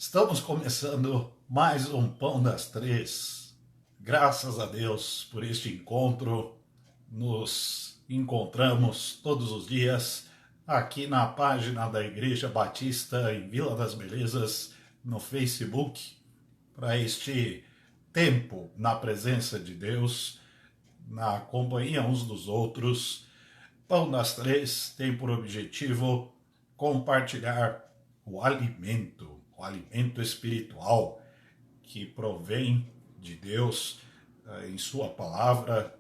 Estamos começando mais um Pão das Três. Graças a Deus por este encontro. Nos encontramos todos os dias aqui na página da Igreja Batista em Vila das Belezas, no Facebook, para este tempo na presença de Deus, na companhia uns dos outros. Pão das Três tem por objetivo compartilhar o alimento espiritual que provém de Deus em sua palavra,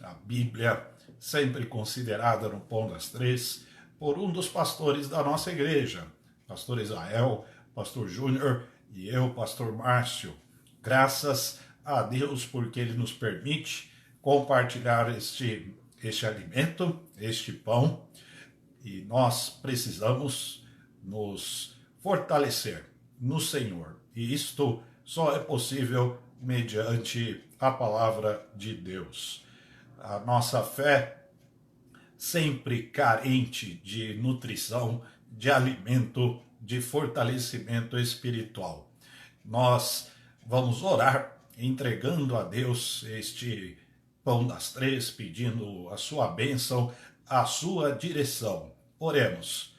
a Bíblia, sempre considerada no Pão das Três por um dos pastores da nossa igreja, pastor Israel, pastor Júnior e eu, pastor Márcio. Graças a Deus porque ele nos permite compartilhar este alimento, este pão, e nós precisamos nos fortalecer no Senhor. E isto só é possível mediante a palavra de Deus. A nossa fé, sempre carente de nutrição, de alimento, de fortalecimento espiritual. Nós vamos orar entregando a Deus este Pão das Três, pedindo a sua bênção, a sua direção. Oremos.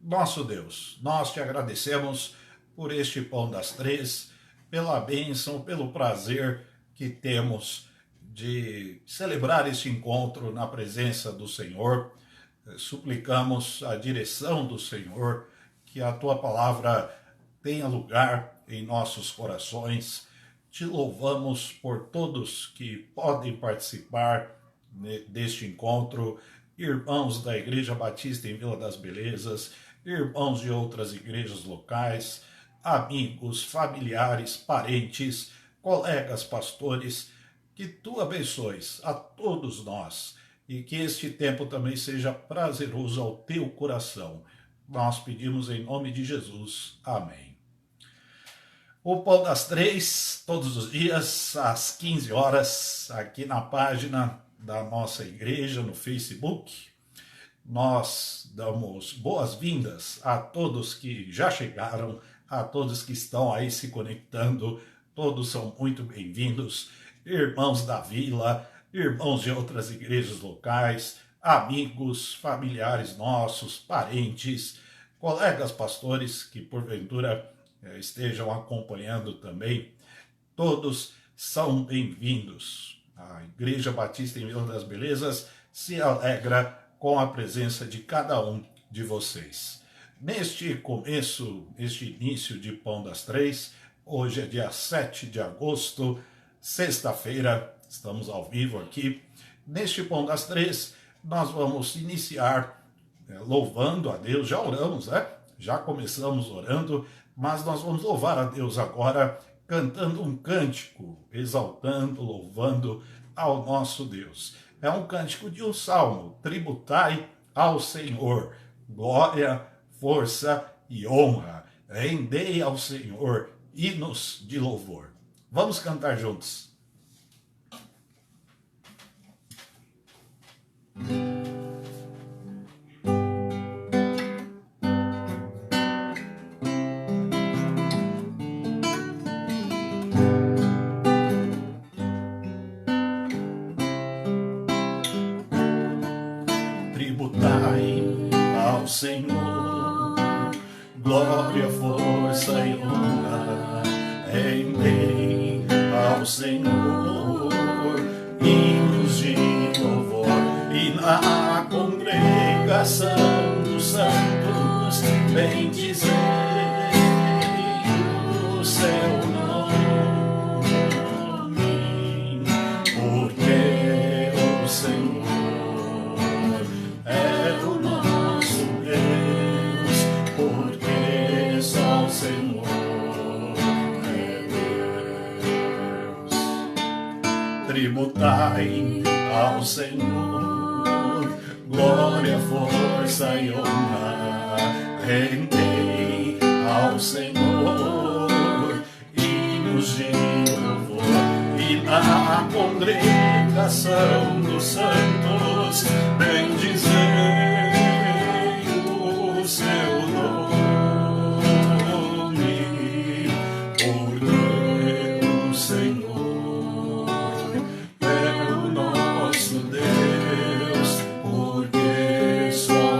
Nosso Deus, nós te agradecemos por este Pão das Três, pela bênção, pelo prazer que temos de celebrar este encontro na presença do Senhor. Suplicamos a direção do Senhor, que a tua palavra tenha lugar em nossos corações. Te louvamos por todos que podem participar deste encontro, irmãos da Igreja Batista em Vila das Belezas, irmãos de outras igrejas locais, amigos, familiares, parentes, colegas pastores, que tu abençoes a todos nós e que este tempo também seja prazeroso ao teu coração. Nós pedimos em nome de Jesus. Amém. O Pão das Três, todos os dias, às 15 horas, aqui na página da nossa igreja, no Facebook. Nós damos boas-vindas a todos que já chegaram, a todos que estão aí se conectando. Todos são muito bem-vindos. Irmãos da vila, irmãos de outras igrejas locais, amigos, familiares nossos, parentes, colegas pastores que porventura estejam acompanhando também. Todos são bem-vindos. A Igreja Batista em Vila das Belezas se alegra com a presença de cada um de vocês. Neste começo, este início de Pão das Três, hoje é dia 7 de agosto, sexta-feira, estamos ao vivo aqui. Neste Pão das Três, nós vamos iniciar louvando a Deus. Já oramos, né? Já começamos orando, mas nós vamos louvar a Deus agora, cantando um cântico, exaltando, louvando ao nosso Deus. É um cântico de um salmo: tributai ao Senhor glória, força e honra. Rendei ao Senhor hinos de louvor. Vamos cantar juntos. Tributai ao Senhor glória, força e honra. Rendei ao Senhor hinos de louvor. E na congregação dos santos bendizei o seu nome, porque o Senhor é o nosso Deus, porque só o Senhor é Deus. Tributai ao Senhor glória, força e honra. Rendei ao Senhor hinos de louvor. E na congregação dos santos bendizei o seu nome,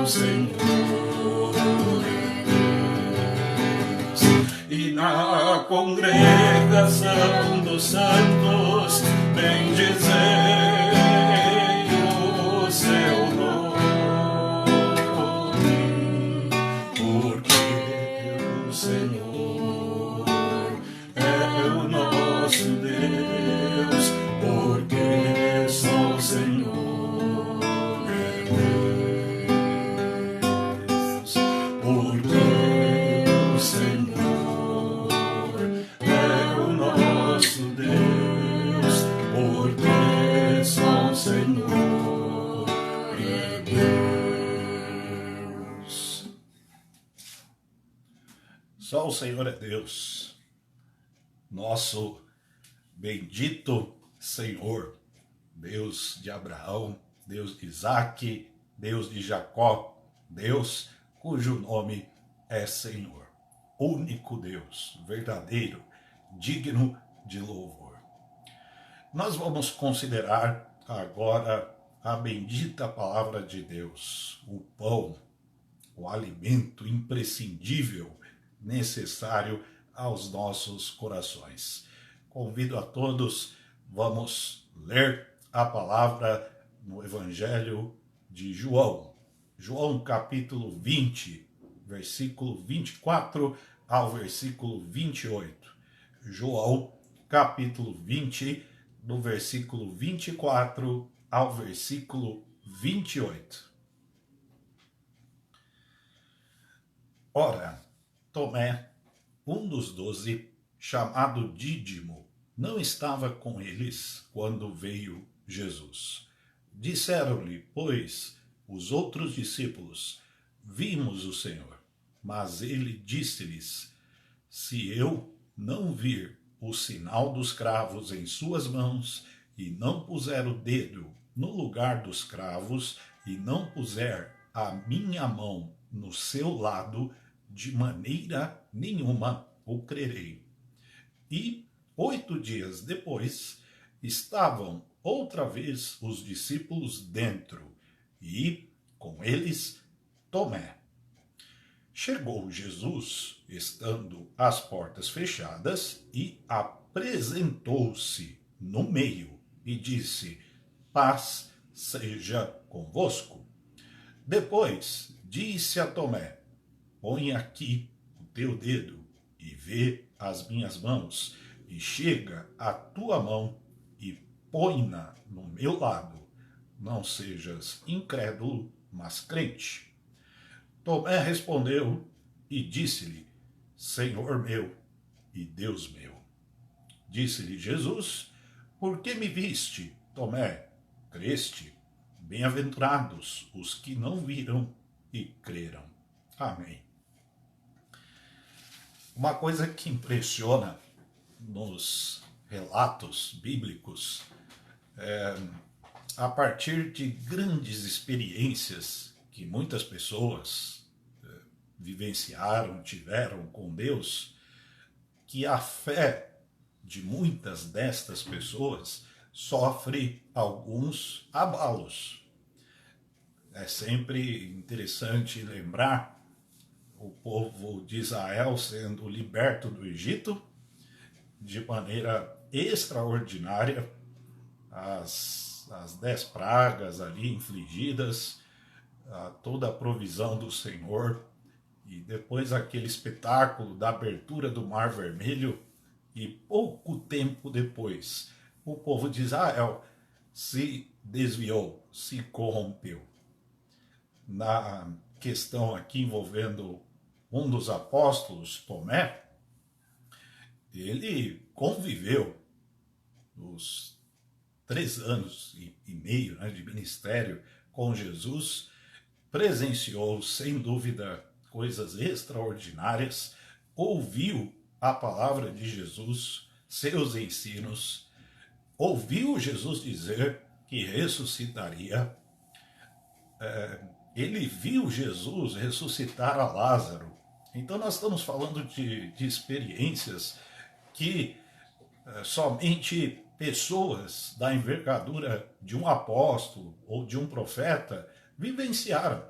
Senhor é Deus. E na congregação dos santos bendizei o seu nome, porque o Senhor é o nosso Deus, porque só o Senhor é Deus, porque o Senhor é o nosso Deus, porque só o Senhor é Deus. Só o Senhor é Deus, nosso bendito Senhor, Deus de Abraão, Deus de Isaque, Deus de Jacó, Deus cujo nome é Senhor, único Deus, verdadeiro, digno de louvor. Nós vamos considerar agora a bendita palavra de Deus, o pão, o alimento imprescindível, necessário aos nossos corações. Convido a todos, vamos ler a palavra no Evangelho de João. João capítulo 20, versículo 24 ao versículo 28. João capítulo 20, do versículo 24 ao versículo 28. Ora, Tomé, um dos 12, chamado Dídimo, não estava com eles quando veio Jesus. Disseram-lhe, pois, os outros discípulos, vimos o Senhor. Mas ele disse-lhes, se eu não vir o sinal dos cravos em suas mãos, e não puser o dedo no lugar dos cravos, e não puser a minha mão no seu lado, de maneira nenhuma o crerei. E 8 dias depois, estavam outra vez os discípulos dentro, e com eles Tomé. Chegou Jesus, estando as portas fechadas, e apresentou-se no meio, e disse, paz seja convosco. Depois disse a Tomé, põe aqui o teu dedo e vê as minhas mãos, e chega a tua mão e põe-na no meu lado. Não sejas incrédulo, mas crente. Tomé respondeu e disse-lhe, Senhor meu e Deus meu. Disse-lhe Jesus, por que me viste, Tomé? Creste? Bem-aventurados os que não viram e creram. Amém. Uma coisa que impressiona nos relatos bíblicos a partir de grandes experiências que muitas pessoas vivenciaram, tiveram com Deus, que a fé de muitas destas pessoas sofre alguns abalos. É sempre interessante lembrar o povo de Israel sendo liberto do Egito de maneira extraordinária, as 10 pragas ali infligidas, toda a provisão do Senhor, e depois aquele espetáculo da abertura do Mar Vermelho, e pouco tempo depois o povo de Israel se desviou, se corrompeu. Na questão aqui envolvendo um dos apóstolos, Tomé, ele conviveu os 3 anos e meio de ministério com Jesus, presenciou, sem dúvida, coisas extraordinárias, ouviu a palavra de Jesus, seus ensinos, ouviu Jesus dizer que ressuscitaria, ele viu Jesus ressuscitar a Lázaro. Então nós estamos falando de experiências que somente pessoas da envergadura de um apóstolo ou de um profeta vivenciaram.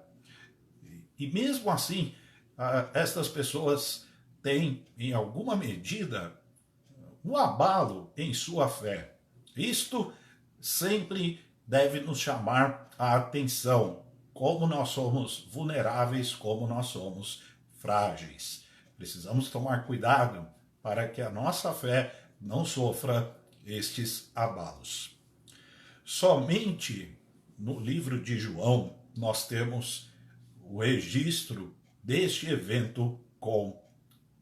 E mesmo assim, estas pessoas têm, em alguma medida, um abalo em sua fé. Isto sempre deve nos chamar a atenção, como nós somos vulneráveis, como nós somos frágeis. Precisamos tomar cuidado para que a nossa fé não sofra estes abalos. Somente no livro de João nós temos o registro deste evento com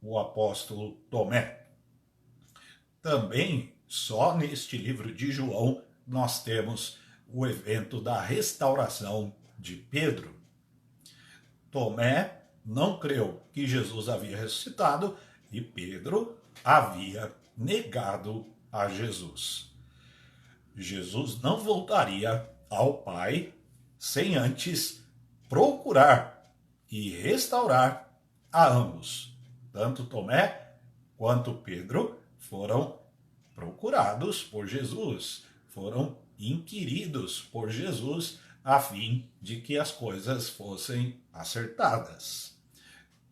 o apóstolo Tomé. Também, só neste livro de João, nós temos o evento da restauração de Pedro. Tomé não creu que Jesus havia ressuscitado e Pedro havia negado a Jesus. Jesus não voltaria ao Pai sem antes procurar e restaurar a ambos. Tanto Tomé quanto Pedro foram procurados por Jesus, foram inquiridos por Jesus a fim de que as coisas fossem acertadas.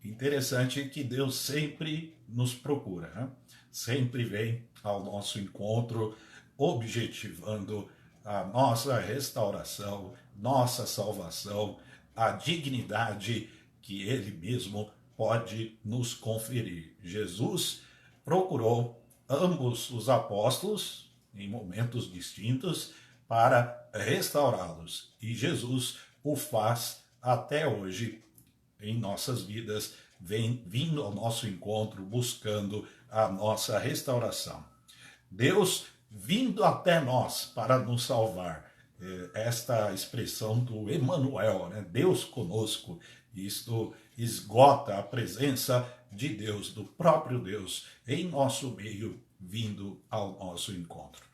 Interessante que Deus sempre nos procura, né? Sempre vem ao nosso encontro, objetivando a nossa restauração, nossa salvação, a dignidade que Ele mesmo pode nos conferir. Jesus procurou ambos os apóstolos em momentos distintos para restaurá-los. E Jesus o faz até hoje em nossas vidas, vem vindo ao nosso encontro, buscando a nossa restauração. Deus vindo até nós para nos salvar. Esta expressão do Emmanuel, né? Deus conosco, isto esgota a presença de Deus, do próprio Deus, em nosso meio, vindo ao nosso encontro.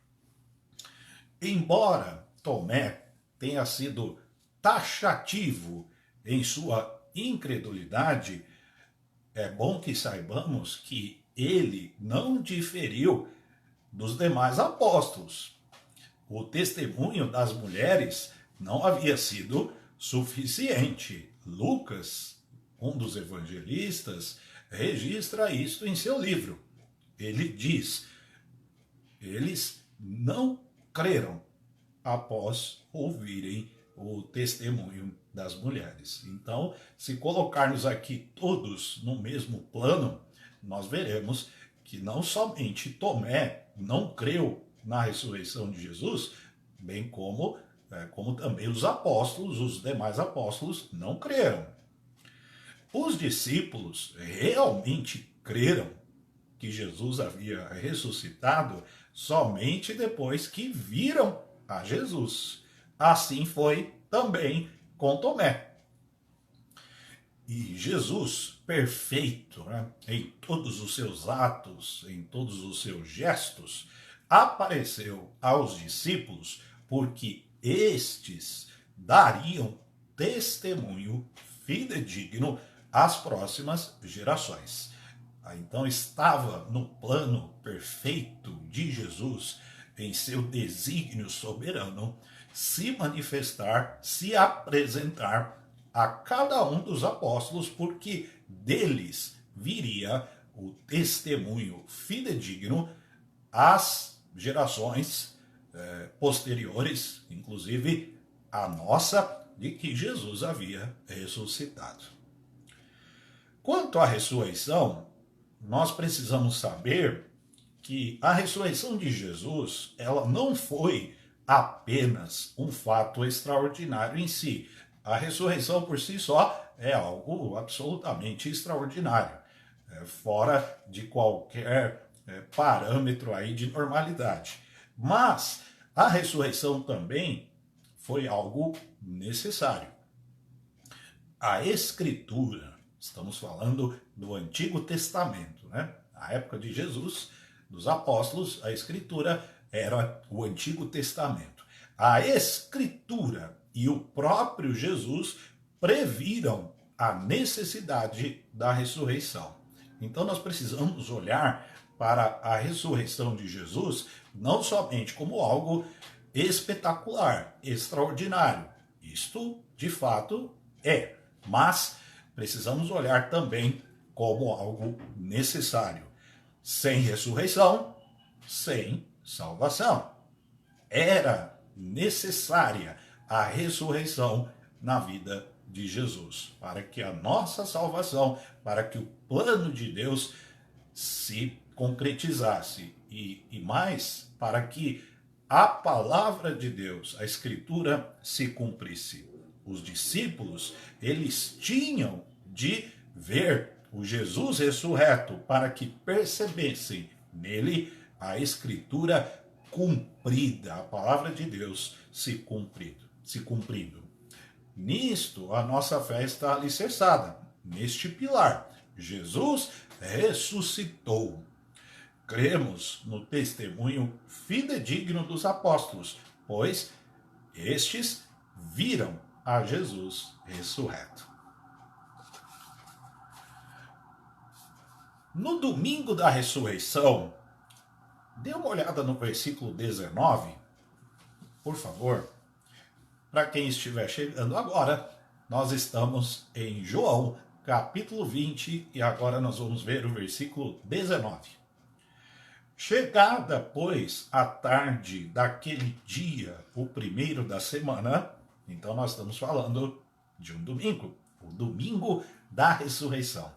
Embora Tomé tenha sido taxativo em sua incredulidade, é bom que saibamos que ele não diferiu dos demais apóstolos. O testemunho das mulheres não havia sido suficiente. Lucas, um dos evangelistas, registra isto em seu livro. Ele diz: eles não creram após ouvirem o testemunho das mulheres. Então, se colocarmos aqui todos no mesmo plano, nós veremos que não somente Tomé não creu na ressurreição de Jesus, bem como também os apóstolos, os demais apóstolos, não creram. Os discípulos realmente creram que Jesus havia ressuscitado somente depois que viram a Jesus. Assim foi também com Tomé. E Jesus, perfeito, né, em todos os seus atos, em todos os seus gestos, apareceu aos discípulos porque estes dariam testemunho fidedigno às próximas gerações. Então estava no plano perfeito de Jesus, em seu desígnio soberano, se manifestar, se apresentar a cada um dos apóstolos, porque deles viria o testemunho fidedigno às gerações posteriores, inclusive a nossa, de que Jesus havia ressuscitado. Quanto à ressurreição, nós precisamos saber que a ressurreição de Jesus, ela não foi apenas um fato extraordinário em si. A ressurreição por si só é algo absolutamente extraordinário, fora de qualquer parâmetro aí de normalidade. Mas a ressurreição também foi algo necessário. A Escritura, estamos falando do Antigo Testamento, né? Na época de Jesus, dos apóstolos, a Escritura era o Antigo Testamento. A Escritura e o próprio Jesus previram a necessidade da ressurreição. Então nós precisamos olhar para a ressurreição de Jesus não somente como algo espetacular, extraordinário. Isto, de fato, é. mas precisamos olhar também como algo necessário. Sem ressurreição, sem salvação. Era necessária a ressurreição na vida de Jesus, para que a nossa salvação, para que o plano de Deus se concretizasse e mais, para que a palavra de Deus, a Escritura, se cumprisse. Os discípulos, eles tinham de ver o Jesus ressurreto para que percebessem nele a Escritura cumprida, a palavra de Deus se cumprindo. Nisto, a nossa fé está alicerçada, neste pilar. Jesus ressuscitou. Cremos no testemunho fidedigno dos apóstolos, pois estes viram a Jesus ressurreto. No domingo da ressurreição, dê uma olhada no versículo 19, por favor. Para quem estiver chegando agora, nós estamos em João, capítulo 20, e agora nós vamos ver o versículo 19. Chegada, pois, a tarde daquele dia, o primeiro da semana, então nós estamos falando de um domingo, o domingo da ressurreição.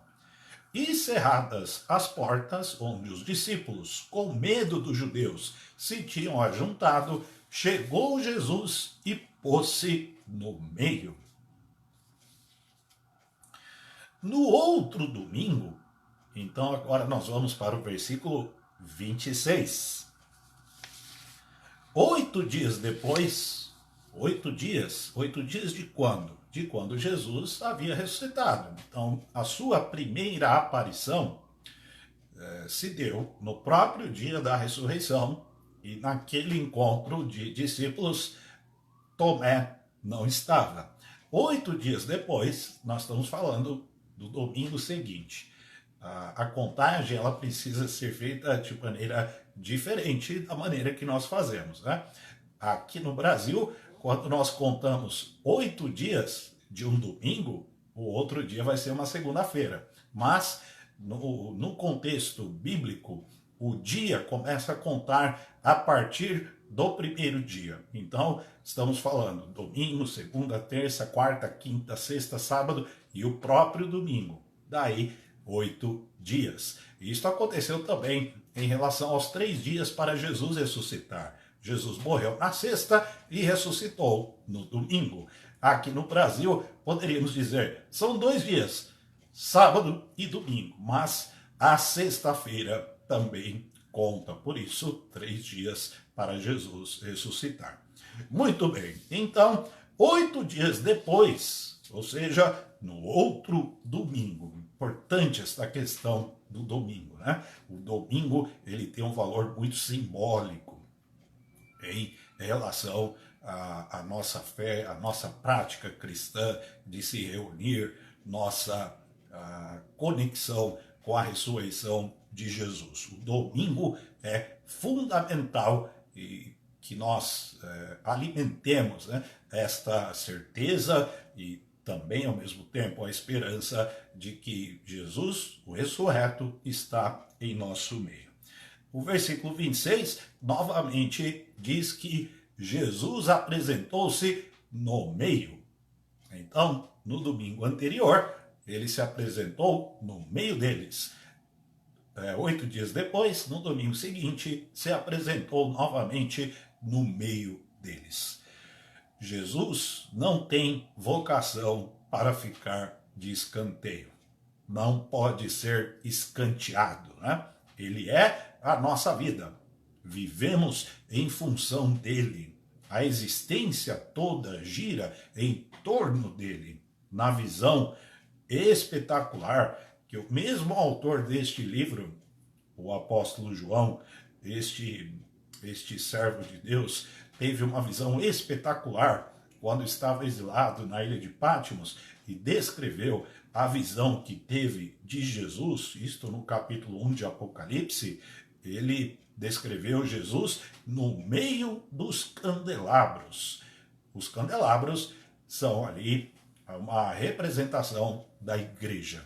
E cerradas as portas onde os discípulos, com medo dos judeus, se tinham ajuntado, chegou Jesus e pôs-se no meio. No outro domingo, então agora nós vamos para o versículo 26. 8 dias depois, 8 dias de quando? De quando Jesus havia ressuscitado. Então, a sua primeira aparição se deu no próprio dia da ressurreição, e naquele encontro de discípulos, Tomé não estava. 8 dias depois, nós estamos falando do domingo seguinte. A contagem ela precisa ser feita de maneira diferente da maneira que nós fazemos, né? Aqui no Brasil, quando nós contamos 8 dias de um domingo, o outro dia vai ser uma segunda-feira. Mas, no contexto bíblico, o dia começa a contar a partir do primeiro dia. Então, estamos falando domingo, segunda, terça, quarta, quinta, sexta, sábado e o próprio domingo. Daí, 8 dias. Isso aconteceu também em relação aos 3 dias para Jesus ressuscitar. Jesus morreu na sexta e ressuscitou no domingo. Aqui no Brasil, poderíamos dizer, são 2 dias, sábado e domingo, mas a sexta-feira também conta. Por isso, 3 dias para Jesus ressuscitar. Muito bem, então, 8 dias depois, ou seja, no outro domingo. Importante esta questão do domingo, né? O domingo, ele tem um valor muito simbólico em relação à nossa fé, à nossa prática cristã de se reunir, nossa conexão com a ressurreição de Jesus. O domingo é fundamental e que nós alimentemos, né, esta certeza e também, ao mesmo tempo, a esperança de que Jesus, o ressurreto, está em nosso meio. O versículo 26, novamente, diz que Jesus apresentou-se no meio. Então, no domingo anterior, ele se apresentou no meio deles. 8 dias depois, no domingo seguinte, se apresentou novamente no meio deles. Jesus não tem vocação para ficar de escanteio. Não pode ser escanteado, né? Ele é a nossa vida. Vivemos em função dele. A existência toda gira em torno dele. Na visão espetacular que o mesmo autor deste livro, o apóstolo João, este servo de Deus, teve uma visão espetacular quando estava exilado na ilha de Patmos e descreveu a visão que teve de Jesus, isto no capítulo 1 de Apocalipse. Ele descreveu Jesus no meio dos candelabros. Os candelabros são ali uma representação da igreja.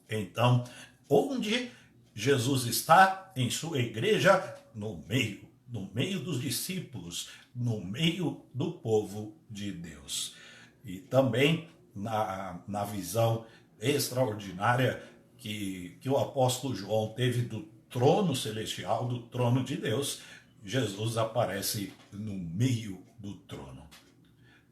Então, onde Jesus está em sua igreja? No meio dos discípulos, no meio do povo de Deus. E também na visão extraordinária que o apóstolo João teve do trono celestial, do trono de Deus, Jesus aparece no meio do trono.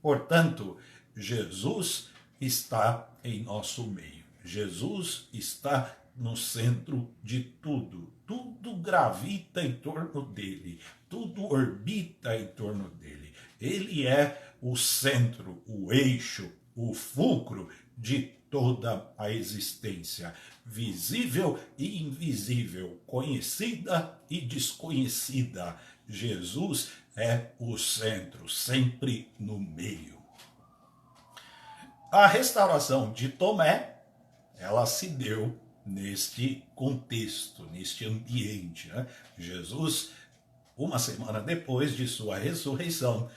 Portanto, Jesus está em nosso meio. Jesus está no centro de tudo. Tudo gravita em torno dele. Tudo orbita em torno dele. Ele é o centro, o eixo, o fulcro de toda a existência, visível e invisível, conhecida e desconhecida. Jesus é o centro, sempre no meio. A restauração de Tomé, ela se deu neste contexto, neste ambiente, né? Jesus, uma semana depois de sua ressurreição,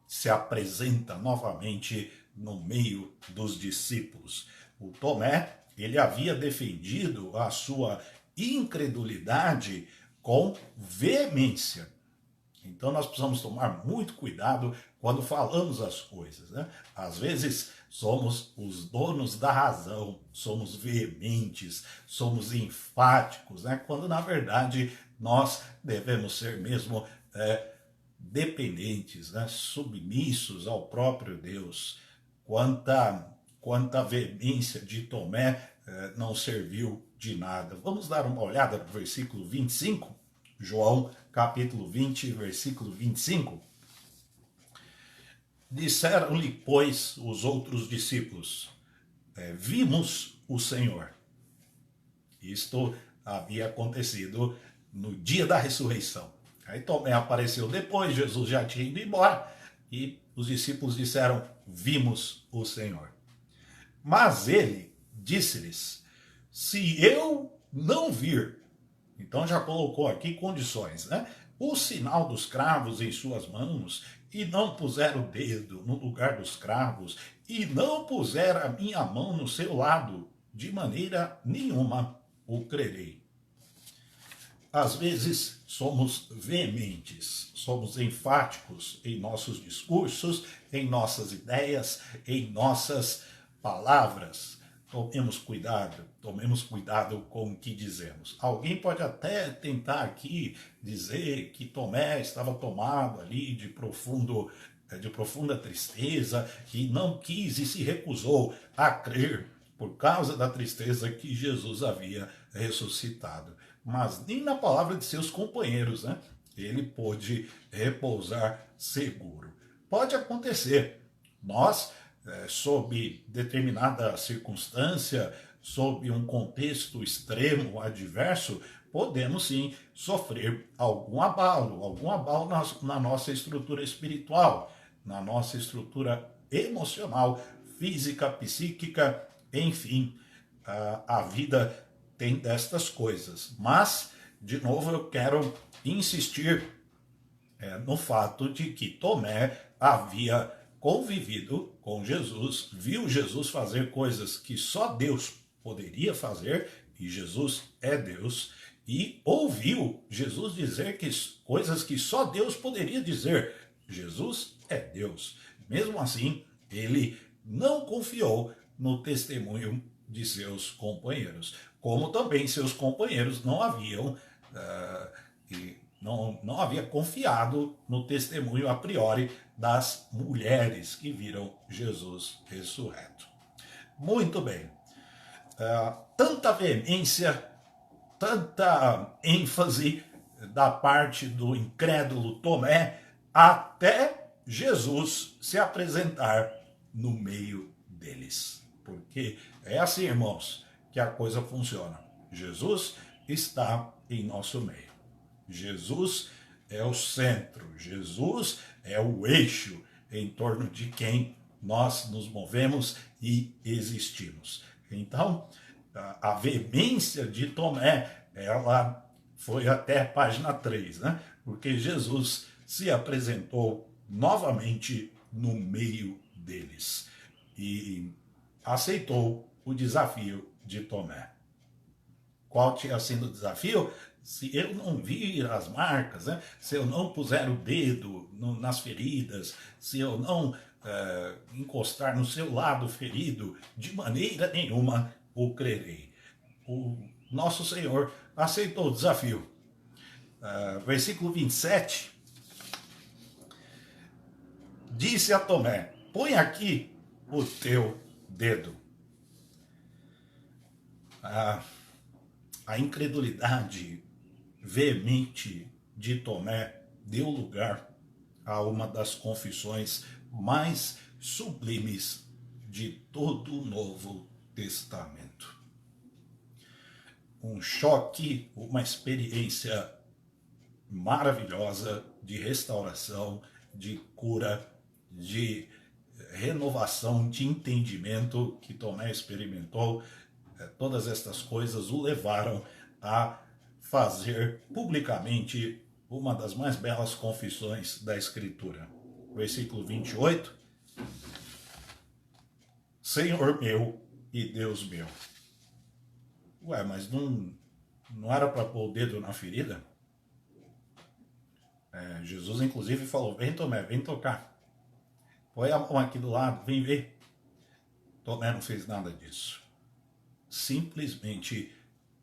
se apresenta novamente no meio dos discípulos. O Tomé, ele havia defendido a sua incredulidade com veemência. Então nós precisamos tomar muito cuidado quando falamos as coisas, né? Às vezes somos os donos da razão, somos veementes, somos enfáticos, né? Quando na verdade nós devemos ser mesmo dependentes, né? Submissos ao próprio Deus. Quanta veemência de Tomé não serviu de nada. Vamos dar uma olhada no versículo 25, João capítulo 20, versículo 25. Disseram-lhe, pois, os outros discípulos, vimos o Senhor. Isto havia acontecido no dia da ressurreição. Aí Tomé apareceu depois, Jesus já tinha ido embora, e os discípulos disseram, vimos o Senhor. Mas ele disse-lhes, se eu não vir, então já colocou aqui condições, né? O sinal dos cravos em suas mãos, e não puser o dedo no lugar dos cravos, e não puser a minha mão no seu lado, de maneira nenhuma o crerei. Às vezes somos veementes, somos enfáticos em nossos discursos, em nossas ideias, em nossas palavras. Tomemos cuidado com o que dizemos. Alguém pode até tentar aqui dizer que Tomé estava tomado ali de profunda tristeza e não quis e se recusou a crer por causa da tristeza que Jesus havia ressuscitado. Mas nem na palavra de seus companheiros, né? Ele pôde repousar seguro. Pode acontecer. Nós, sob determinada circunstância, sob um contexto extremo, adverso, podemos sim sofrer algum abalo na nossa estrutura espiritual, na nossa estrutura emocional, física, psíquica, enfim, a vida tem destas coisas. Mas, de novo, eu quero insistir no fato de que Tomé havia convivido com Jesus, viu Jesus fazer coisas que só Deus poderia fazer, e Jesus é Deus, e ouviu Jesus dizer coisas que só Deus poderia dizer. Jesus é Deus. Mesmo assim, ele não confiou no testemunho de seus companheiros, como também seus companheiros não haviam não havia confiado no testemunho a priori das mulheres que viram Jesus ressurreto. Muito bem. Tanta veemência, tanta ênfase da parte do incrédulo Tomé, até Jesus se apresentar no meio deles. Porque é assim, irmãos, que a coisa funciona. Jesus está em nosso meio. Jesus é o centro, Jesus é o eixo em torno de quem nós nos movemos e existimos. Então, a veemência de Tomé, ela foi até a página 3, né? Porque Jesus se apresentou novamente no meio deles. e aceitou o desafio de Tomé. Qual tinha sido o desafio? Se eu não vir as marcas, né? Se eu não puser o dedo nas feridas, se eu não encostar no seu lado ferido, de maneira nenhuma o crerei. O nosso Senhor aceitou o desafio. Versículo 27, disse a Tomé, põe aqui o teu dedo. A incredulidade veemente de Tomé deu lugar a uma das confissões mais sublimes de todo o Novo Testamento. Um choque, uma experiência maravilhosa de restauração, de cura, de renovação, de entendimento que Tomé experimentou. Todas estas coisas o levaram a fazer publicamente uma das mais belas confissões da Escritura. Versículo 28. Senhor meu e Deus meu. Ué, mas não era para pôr o dedo na ferida? Jesus inclusive falou, vem Tomé, vem tocar. Põe a mão aqui do lado, vem ver. Tomé não fez nada disso. Simplesmente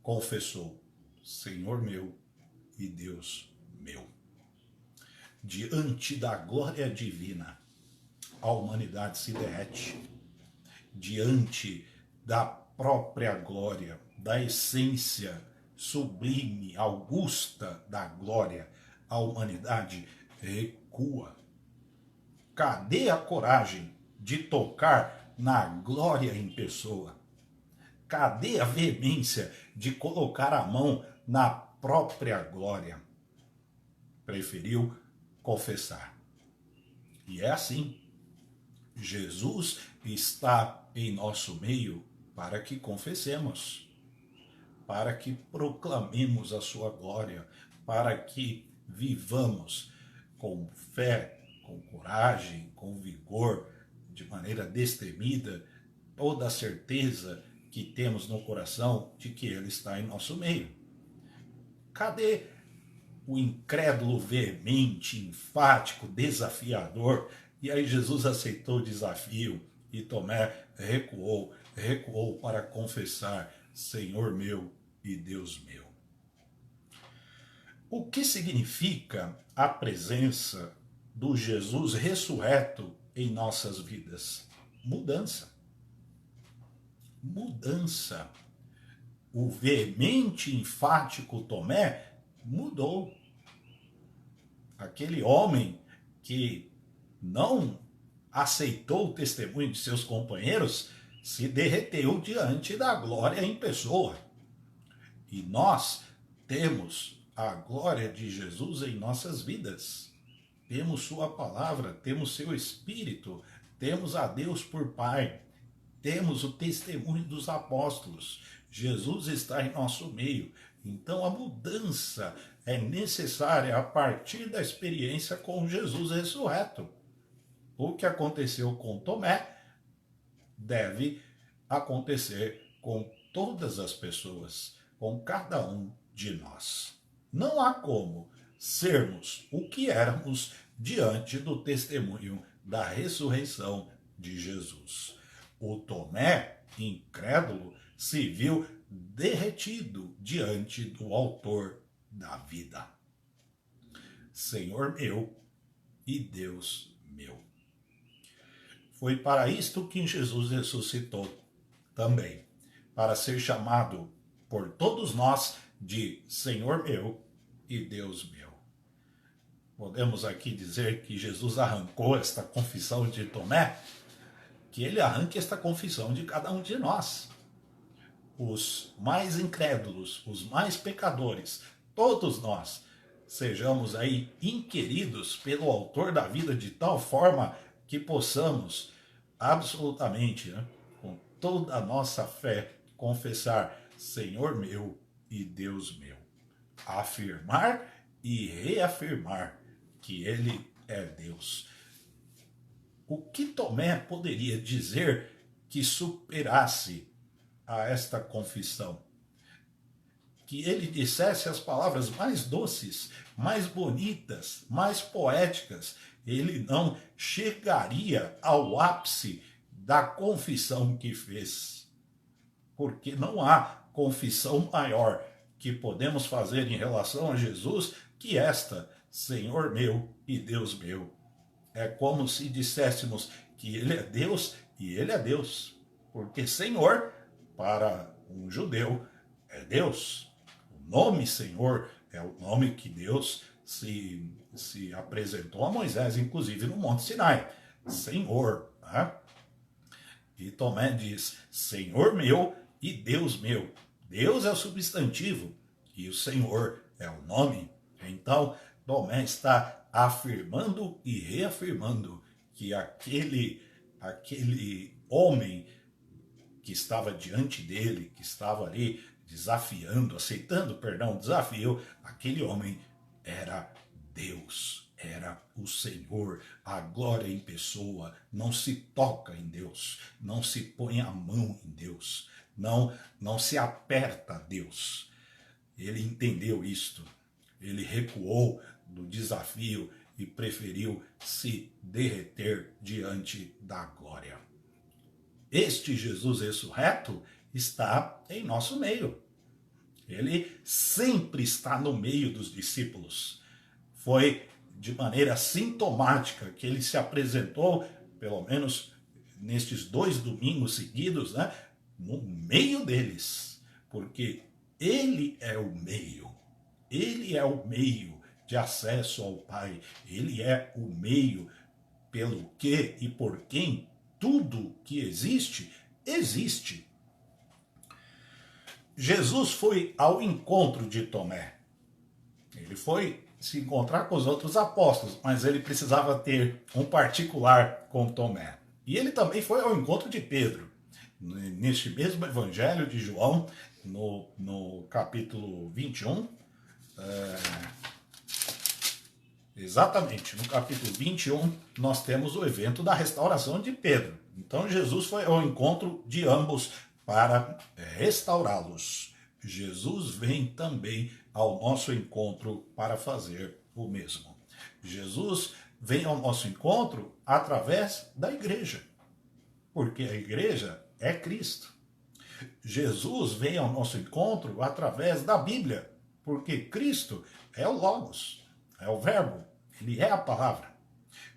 confessou, Senhor meu e Deus meu. Diante da glória divina, a humanidade se derrete. Diante da própria glória, da essência sublime, augusta da glória, a humanidade recua. Cadê a coragem de tocar na glória em pessoa? Cadê a veemência de colocar a mão na própria glória? Preferiu confessar. E é assim. Jesus está em nosso meio para que confessemos, para que proclamemos a sua glória, para que vivamos com fé, com coragem, com vigor, de maneira destemida, toda a certeza que temos no coração de que Ele está em nosso meio. Cadê o incrédulo veemente, enfático, desafiador? E aí Jesus aceitou o desafio e Tomé recuou para confessar, Senhor meu e Deus meu. O que significa a presença do Jesus ressurreto em nossas vidas? Mudança. Mudança. O veemente, enfático Tomé mudou. Aquele homem que não aceitou o testemunho de seus companheiros se derreteu diante da glória em pessoa. E nós temos a glória de Jesus em nossas vidas. Temos sua palavra, temos seu Espírito, temos a Deus por Pai, temos o testemunho dos apóstolos. Jesus está em nosso meio. Então a mudança é necessária a partir da experiência com Jesus ressurreto. O que aconteceu com Tomé deve acontecer com todas as pessoas, com cada um de nós. Não há como sermos o que éramos diante do testemunho da ressurreição de Jesus. O Tomé, incrédulo, se viu derretido diante do autor da vida. Senhor meu e Deus meu. Foi para isto que Jesus ressuscitou também, para ser chamado por todos nós de Senhor meu e Deus meu. Podemos aqui dizer que Jesus arrancou esta confissão de Tomé, que ele arranque esta confissão de cada um de nós. Os mais incrédulos, os mais pecadores, todos nós, sejamos aí inquiridos pelo autor da vida de tal forma que possamos absolutamente, com toda a nossa fé, confessar Senhor meu e Deus meu. Afirmar e reafirmar que Ele é Deus. O que Tomé poderia dizer que superasse a esta confissão? Que ele dissesse as palavras mais doces, mais bonitas, mais poéticas. Ele não chegaria ao ápice da confissão que fez. Porque não há confissão maior que podemos fazer em relação a Jesus que esta: Senhor meu e Deus meu. É como se disséssemos que ele é Deus e ele é Deus. Porque Senhor, para um judeu, é Deus. O nome Senhor é o nome que Deus se apresentou a Moisés, inclusive no Monte Sinai. Senhor. Né? E Tomé diz: Senhor meu e Deus meu. Deus é o substantivo e o Senhor é o nome. Então, Tomé está afirmando e reafirmando que aquele homem que estava diante dele, que estava ali desafiando, aceitando, perdão, o desafio, aquele homem era Deus, era o Senhor, a glória em pessoa. Não se toca em Deus, não se põe a mão em Deus, não se aperta a Deus. Ele entendeu isto, ele recuou do desafio e preferiu se derreter diante da glória. Este Jesus ressurreto está em nosso meio. Ele sempre está no meio dos discípulos. Foi de maneira sintomática que ele se apresentou, pelo menos nestes 2 domingos seguidos, né, no meio deles. Porque ele é o meio. Ele é o meio de acesso ao Pai. Ele é o meio pelo que e por quem tudo que existe, existe. Jesus foi ao encontro de Tomé. Ele foi se encontrar com os outros apóstolos, mas ele precisava ter um particular com Tomé. E ele também foi ao encontro de Pedro. Neste mesmo evangelho de João, no capítulo 21, exatamente, no capítulo 21, nós temos o evento da restauração de Pedro. Então Jesus foi ao encontro de ambos para restaurá-los. Jesus vem também ao nosso encontro para fazer o mesmo. Jesus vem ao nosso encontro através da igreja, porque a igreja é Cristo. Jesus vem ao nosso encontro através da Bíblia, porque Cristo é o Logos, é o Verbo, ele é a palavra.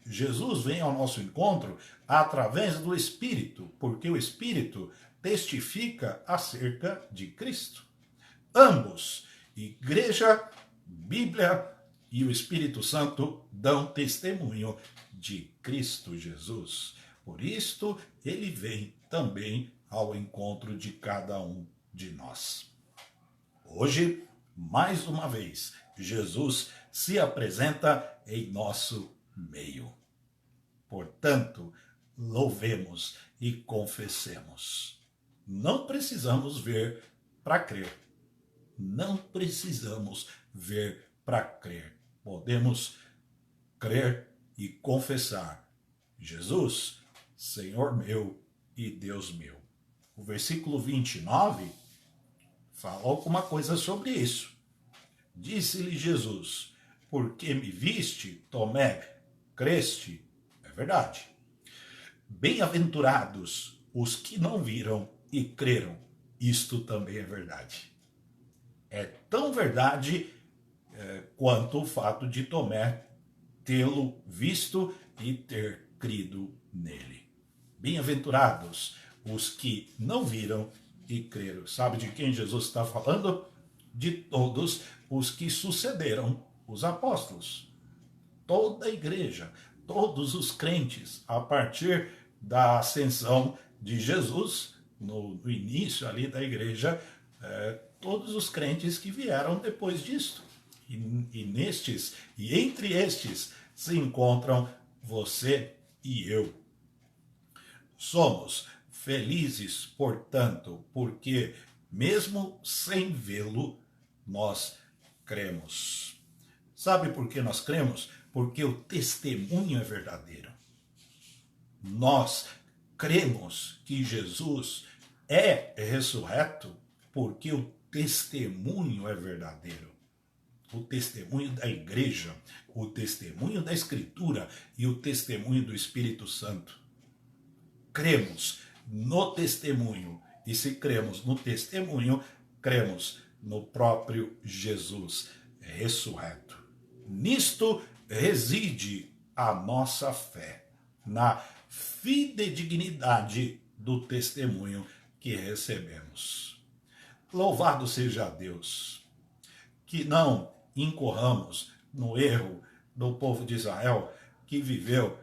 Jesus vem ao nosso encontro através do Espírito, porque o Espírito testifica acerca de Cristo. Ambos, Igreja, Bíblia e o Espírito Santo, dão testemunho de Cristo Jesus. Por isto, ele vem também ao encontro de cada um de nós. Hoje, mais uma vez, Jesus se apresenta em nosso meio. Portanto, louvemos e confessemos. Não precisamos ver para crer. Não precisamos ver para crer. Podemos crer e confessar: Jesus, Senhor meu e Deus meu. O versículo 29 fala alguma coisa sobre isso. Disse-lhe Jesus: porque me viste, Tomé, creste? É verdade. Bem-aventurados os que não viram e creram. Isto também é verdade. É tão verdade quanto o fato de Tomé tê-lo visto e ter crido nele. Bem-aventurados os que não viram e creram. Sabe de quem Jesus está falando? De todos os que sucederam os apóstolos. Toda a igreja, todos os crentes, a partir da ascensão de Jesus, no início ali da igreja, todos os crentes que vieram depois disto. E entre estes se encontram você e eu. Somos felizes, portanto, porque mesmo sem vê-lo, nós cremos. Sabe por que nós cremos? Porque o testemunho é verdadeiro. Nós cremos que Jesus é ressurreto porque o testemunho é verdadeiro. O testemunho da igreja, o testemunho da Escritura e o testemunho do Espírito Santo. Cremos no testemunho, e se cremos no testemunho, cremos no próprio Jesus ressurreto. Nisto reside a nossa fé, na fidedignidade do testemunho que recebemos. Louvado seja Deus, que não incorramos no erro do povo de Israel, que viveu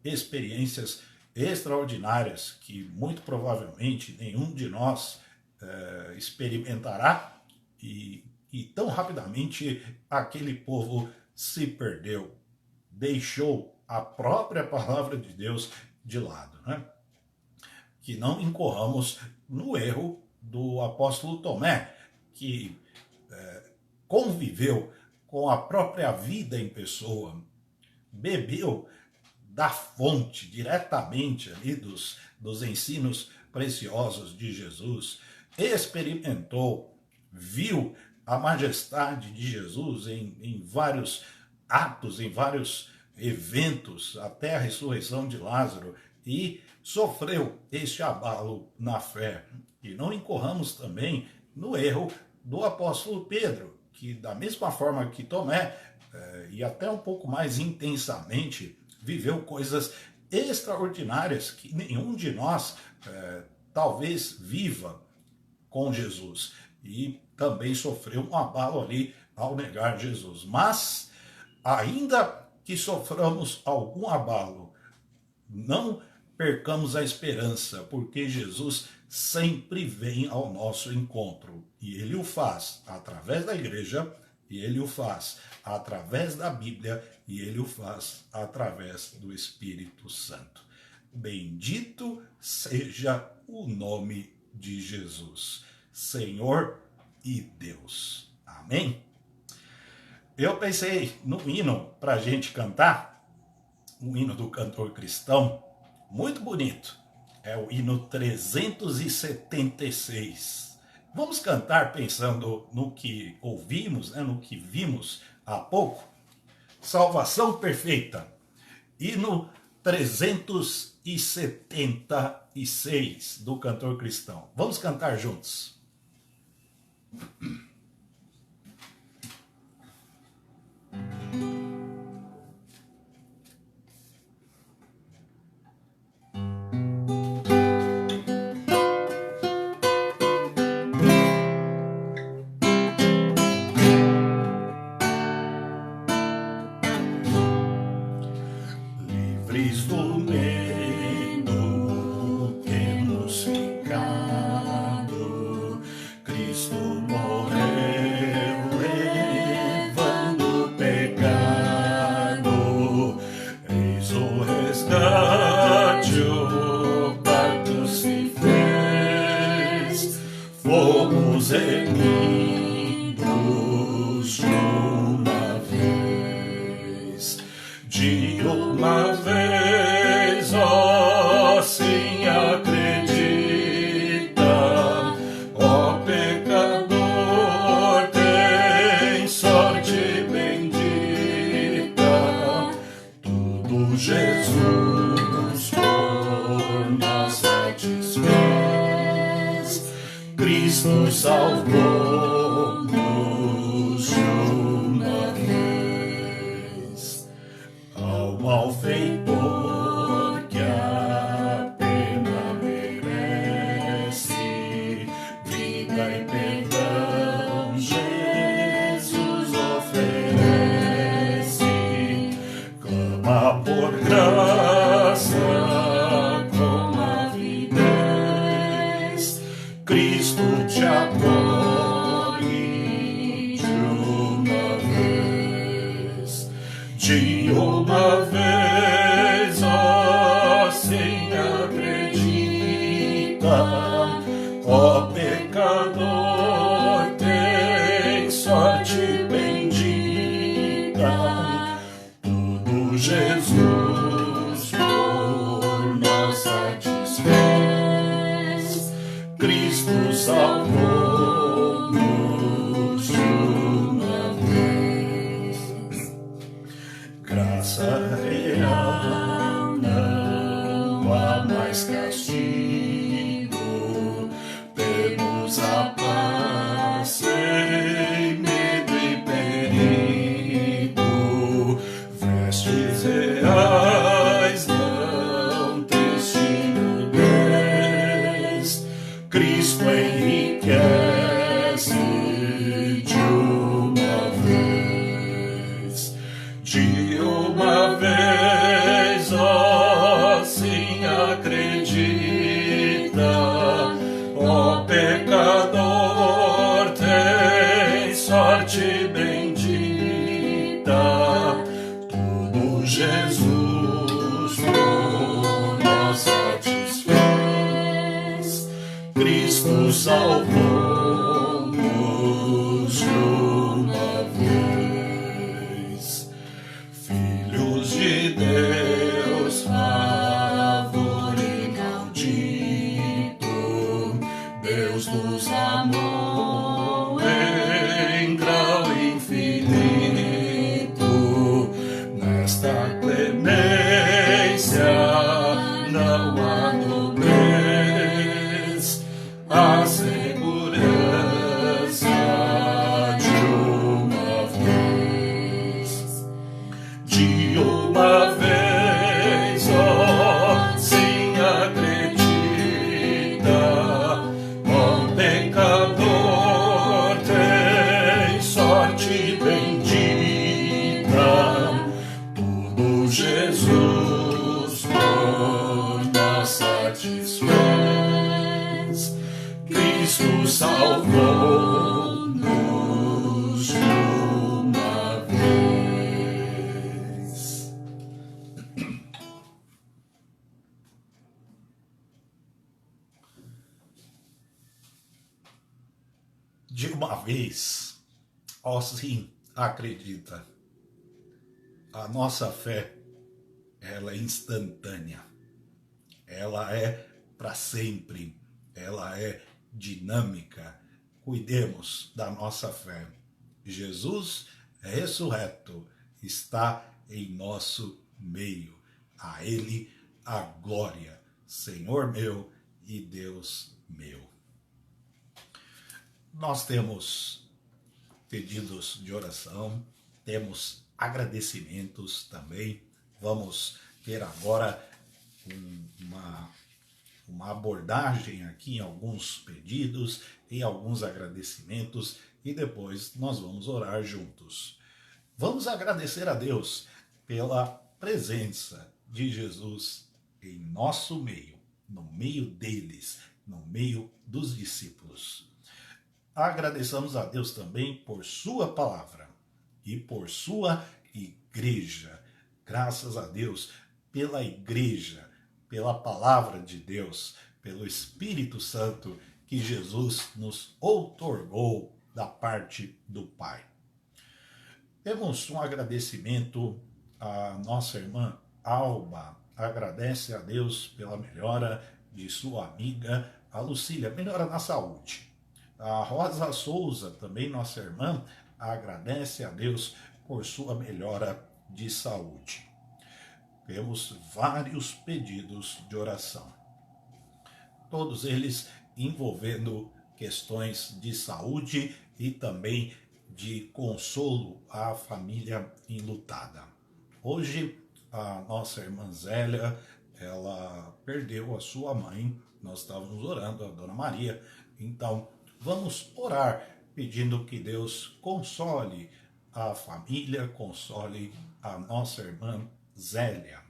experiências extraordinárias que muito provavelmente nenhum de nós experimentará, e tão rapidamente aquele povo se perdeu, deixou a própria palavra de Deus de lado, né? Que não incorramos no erro do apóstolo Tomé, que conviveu com a própria vida em pessoa, bebeu da fonte diretamente ali dos ensinos preciosos de Jesus, experimentou, viu a majestade de Jesus em vários atos, em vários eventos, até a ressurreição de Lázaro, e sofreu este abalo na fé. E não incorramos também no erro do apóstolo Pedro, que da mesma forma que Tomé, e até um pouco mais intensamente, viveu coisas extraordinárias que nenhum de nós talvez viva com Jesus. E também sofreu um abalo ali ao negar Jesus. Mas, ainda que soframos algum abalo, não percamos a esperança, porque Jesus sempre vem ao nosso encontro. E ele o faz através da igreja, e ele o faz através da Bíblia, e ele o faz através do Espírito Santo. Bendito seja o nome de Jesus, Senhor e Deus. Amém? Eu pensei no hino para a gente cantar, um hino do cantor cristão, muito bonito. É o hino 376. Vamos cantar pensando no que ouvimos, no que vimos há pouco. Salvação perfeita. Hino 376 do cantor cristão. Vamos cantar juntos. Livres do medo temos ficado, Cristo morreu levando o pecado, eis o resgate, o pacto se fez, fomos remidos de uma vez. De uma vez, ó, sim, acredita, ó pecador, tem sorte bendita, tudo Jesus por nós satisfez, Cristo salvou-nos de uma vez. Ao malfeitor que a pena merece, vida e perdão Jesus oferece, clama por graça com avidez, Cristo te acolhe de uma vez. De uma vez, ó, sim, acredita, ó pecador, Cristo salvou-nos de uma vez. Graça real, não há mais castigo. Temos a paz sem medo e perigo. Vestes reais, não testemunhas. Cristo enriquece de uma vez. De uma vez, ó, sim, acredita, ó pecador, tem sorte bendita. Tudo Jesus por nós satisfez. Cristo salvou-nos de uma vez. Filhos de Deus, favor inaudito, Deus nos amou em grau infinito. Nesta clemência não há nobres, a segurança de uma vez. De uma vez, ó, sim, acredita, ó pecador, tem sorte bendita. Tudo Jesus por nós satisfez. Cristo salvou-nos de uma vez. De uma vez, ó sim, acredita. A nossa fé, ela é instantânea. Ela é para sempre. Ela é dinâmica. Cuidemos da nossa fé. Jesus ressurreto está em nosso meio. A Ele a glória, Senhor meu e Deus meu. Nós temos pedidos de oração, temos agradecimentos também. Vamos ter agora uma abordagem aqui em alguns pedidos, em alguns agradecimentos, e depois nós vamos orar juntos. Vamos agradecer a Deus pela presença de Jesus em nosso meio, no meio deles, no meio dos discípulos. Agradeçamos a Deus também por sua palavra e por sua igreja. Graças a Deus pela igreja, pela palavra de Deus, pelo Espírito Santo que Jesus nos outorgou da parte do Pai. Temos um agradecimento à nossa irmã Alba. Agradece a Deus pela melhora de sua amiga, a Lucília, melhora na saúde. A Rosa Souza, também nossa irmã, agradece a Deus por sua melhora de saúde. Temos vários pedidos de oração. Todos eles envolvendo questões de saúde e também de consolo à família enlutada. Hoje, a nossa irmã Zélia, ela perdeu a sua mãe. Nós estávamos orando, a Dona Maria. Então, vamos orar pedindo que Deus console a família, console a nossa irmã Zélia.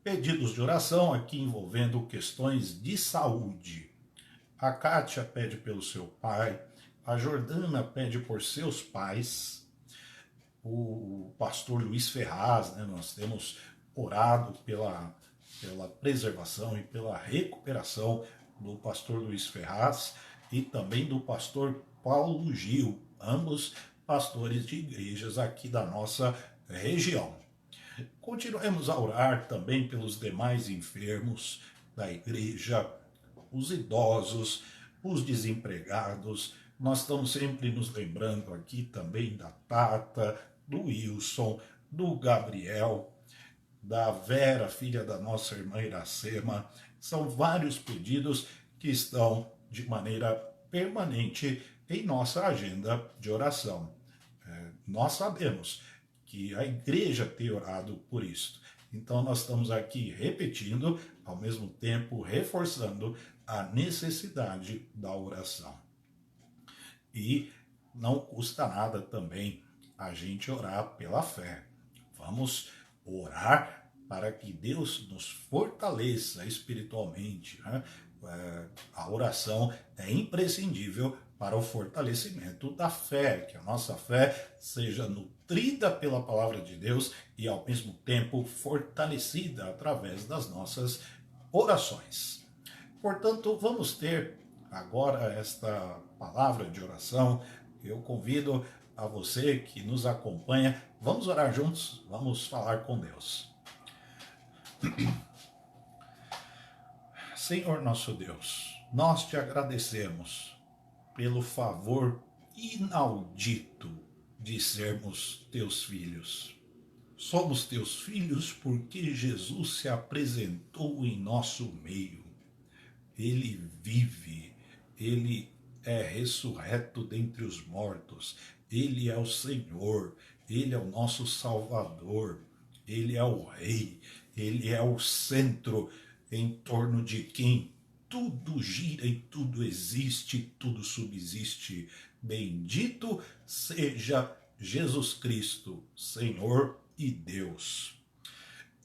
Pedidos de oração aqui envolvendo questões de saúde. A Kátia pede pelo seu pai, a Jordana pede por seus pais, o pastor Luiz Ferraz, nós temos orado pela preservação e pela recuperação do pastor Luiz Ferraz e também do pastor Paulo Gil, ambos pastores de igrejas aqui da nossa região. Continuemos a orar também pelos demais enfermos da igreja, os idosos, os desempregados. Nós estamos sempre nos lembrando aqui também da Tata, do Wilson, do Gabriel, da Vera, filha da nossa irmã Iracema. São vários pedidos que estão de maneira permanente em nossa agenda de oração. Nós sabemos que a igreja tem orado por isso. Então nós estamos aqui repetindo, ao mesmo tempo reforçando a necessidade da oração. E não custa nada também a gente orar pela fé. Vamos orar para que Deus nos fortaleça espiritualmente, né? A oração é imprescindível para o fortalecimento da fé, que a nossa fé seja nutrida pela palavra de Deus e ao mesmo tempo fortalecida através das nossas orações. Portanto, vamos ter agora esta palavra de oração. Eu convido a você que nos acompanha, vamos orar juntos, vamos falar com Deus. Senhor nosso Deus, nós te agradecemos pelo favor inaudito de sermos teus filhos. Somos teus filhos porque Jesus se apresentou em nosso meio. Ele vive, ele é ressurreto dentre os mortos, ele é o Senhor, ele é o nosso Salvador, ele é o Rei, ele é o centro em torno de quem tudo gira e tudo existe, tudo subsiste. Bendito seja Jesus Cristo, Senhor e Deus.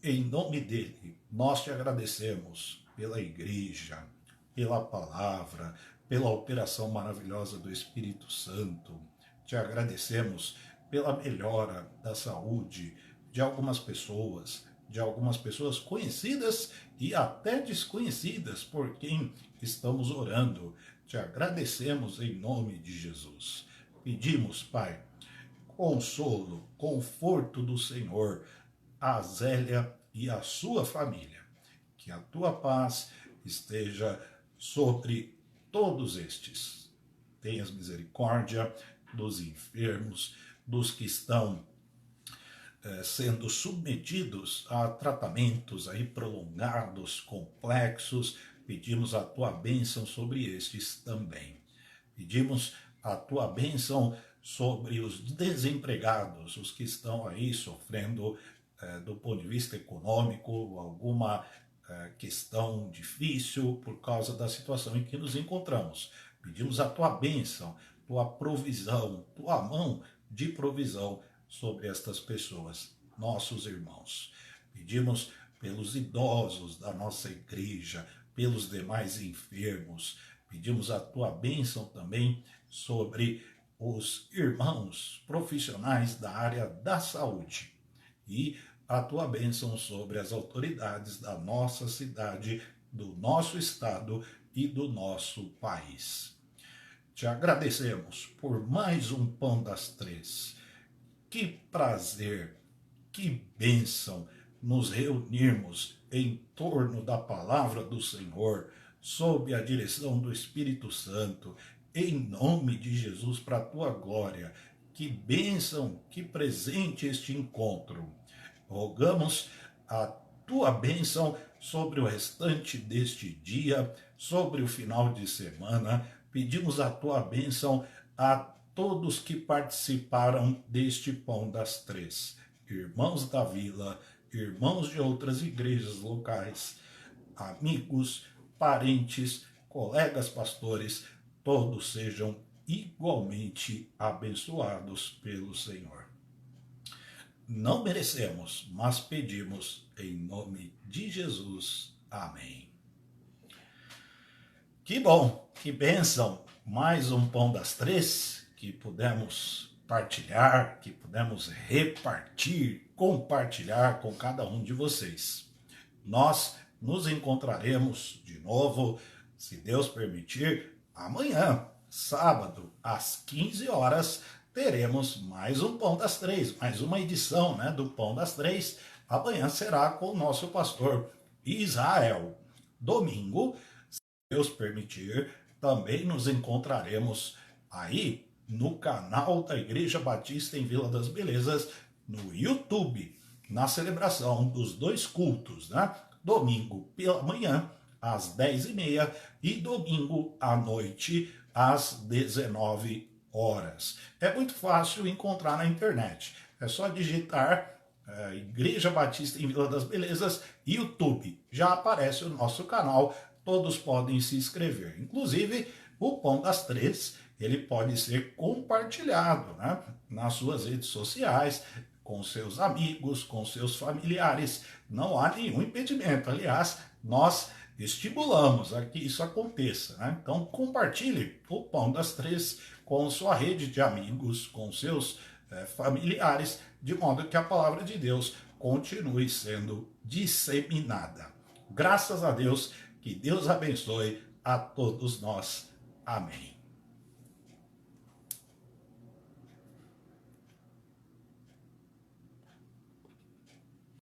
Em nome dele, nós te agradecemos pela igreja, pela palavra, pela operação maravilhosa do Espírito Santo. Te agradecemos pela melhora da saúde de algumas pessoas conhecidas e até desconhecidas por quem estamos orando. Te agradecemos em nome de Jesus. Pedimos, Pai, consolo, conforto do Senhor a Zélia e a sua família. Que a tua paz esteja sobre todos estes. Tenhas misericórdia dos enfermos, dos que estão sendo submetidos a tratamentos aí prolongados, complexos. Pedimos a tua bênção sobre estes também. Pedimos a tua bênção sobre os desempregados, os que estão aí sofrendo do ponto de vista econômico, alguma questão difícil por causa da situação em que nos encontramos. Pedimos a tua bênção, tua provisão, tua mão de provisão sobre estas pessoas, nossos irmãos. Pedimos pelos idosos da nossa igreja, pelos demais enfermos. Pedimos a tua bênção também sobre os irmãos profissionais da área da saúde e a tua bênção sobre as autoridades da nossa cidade, do nosso estado e do nosso país. Te agradecemos por mais um Pão das Três. Que prazer, que bênção nos reunirmos em torno da palavra do Senhor, sob a direção do Espírito Santo, em nome de Jesus, para a tua glória. Que bênção, que presente este encontro. Rogamos a tua bênção sobre o restante deste dia, sobre o final de semana. Pedimos a tua bênção a todos que participaram deste Pão das Três, irmãos da vila, irmãos de outras igrejas locais, amigos, parentes, colegas pastores, todos sejam igualmente abençoados pelo Senhor. Não merecemos, mas pedimos em nome de Jesus. Amém. Que bom, que bênção, mais um Pão das Três que pudemos partilhar, que pudemos repartir, compartilhar com cada um de vocês. Nós nos encontraremos de novo, se Deus permitir, amanhã, sábado, às 15 horas, teremos mais um Pão das Três, mais uma edição, do Pão das Três. Amanhã será com o nosso pastor Israel. Domingo Deus permitir, também nos encontraremos aí no canal da Igreja Batista em Vila das Belezas, no YouTube, na celebração dos dois cultos, né? Domingo pela manhã, às 10h30 e domingo à noite, às 19 horas. É muito fácil encontrar na internet. É só digitar Igreja Batista em Vila das Belezas, YouTube. Já aparece o nosso canal, todos podem se inscrever. Inclusive, o Pão das Três, ele pode ser compartilhado, né, nas suas redes sociais, com seus amigos, com seus familiares. Não há nenhum impedimento. Aliás, nós estimulamos a que isso aconteça, né? Então, compartilhe o Pão das Três com sua rede de amigos, com seus familiares, de modo que a palavra de Deus continue sendo disseminada. Graças a Deus, que Deus abençoe a todos nós. Amém.